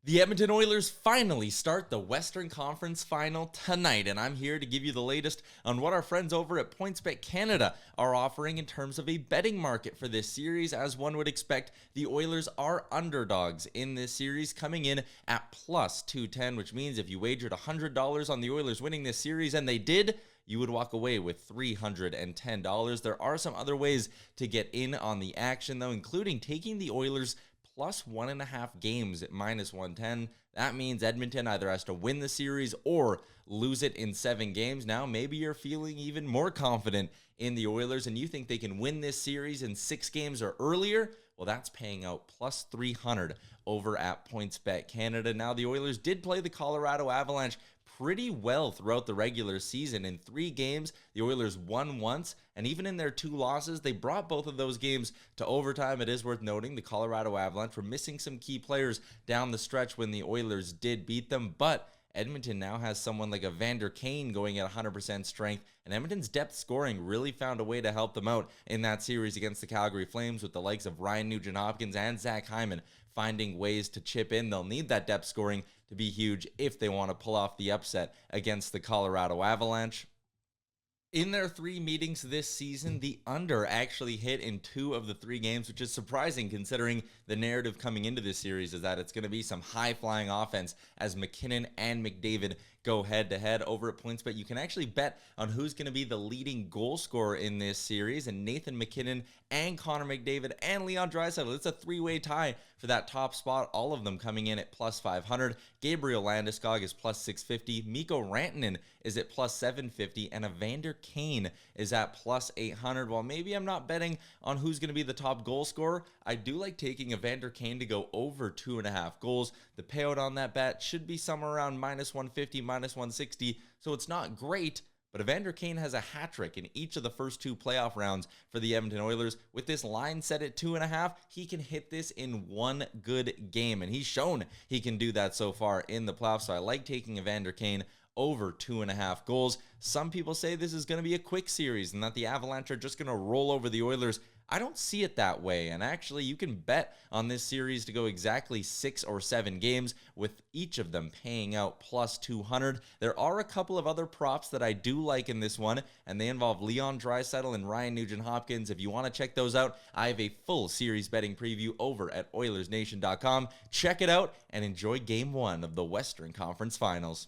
The Edmonton Oilers finally start the Western Conference Final tonight, and I'm here to give you the latest on what our friends over at PointsBet Canada are offering in terms of a betting market for this series. As one would expect, the Oilers are underdogs in this series, coming in at plus 210, which means if you wagered $100 on the Oilers winning this series, and they did, you would walk away with $310. There are some other ways to get in on the action, though, including taking the Oilers plus 1.5 games at minus 110. That means Edmonton either has to win the series or lose it in 7 games. Now, maybe you're feeling even more confident in the Oilers and you think they can win this series in 6 games or earlier. Well, that's paying out plus 300 over at PointsBet Canada. Now, the Oilers did play the Colorado Avalanche pretty well throughout the regular season. In 3 games, the Oilers won once, and even in their 2 losses, they brought both of those games to overtime. It is worth noting the Colorado Avalanche were missing some key players down the stretch when the Oilers did beat them, but Edmonton now has someone like Evander Kane going at 100% strength, and Edmonton's depth scoring really found a way to help them out in that series against the Calgary Flames, with the likes of Ryan Nugent-Hopkins and Zach Hyman finding ways to chip in. They'll need that depth scoring to be huge if they want to pull off the upset against the Colorado Avalanche. In their 3 meetings this season, the under actually hit in 2 of the 3 games, which is surprising considering the narrative coming into this series is that it's going to be some high-flying offense as McKinnon and McDavid go head-to-head. Over at PointsBet, you can actually bet on who's going to be the leading goal scorer in this series, and Nathan McKinnon and Connor McDavid and Leon Draisaitl. It's a 3-way tie for that top spot, all of them coming in at plus 500. Gabriel Landeskog is plus 650. Mikko Rantanen is at plus 750, and Evander Kane is at plus 800. While maybe I'm not betting on who's going to be the top goal scorer, I do like taking Evander Kane to go over 2.5 goals. The payout on that bet should be somewhere around minus 150, minus 160, so it's not great. But Evander Kane has a hat trick in each of the first 2 playoff rounds for the Edmonton Oilers. With this line set at 2.5, he can hit this in 1 good game, and he's shown he can do that so far in the playoffs. So I like taking Evander Kane over 2.5 goals. Some people say this is going to be a quick series and that the Avalanche are just going to roll over the Oilers. I don't see it that way, and actually you can bet on this series to go exactly 6 or 7 games, with each of them paying out plus 200. There are a couple of other props that I do like in this one, and they involve Leon Draisaitl and Ryan Nugent-Hopkins. If you want to check those out, I have a full series betting preview over at OilersNation.com. Check it out and enjoy Game 1 of the Western Conference Finals.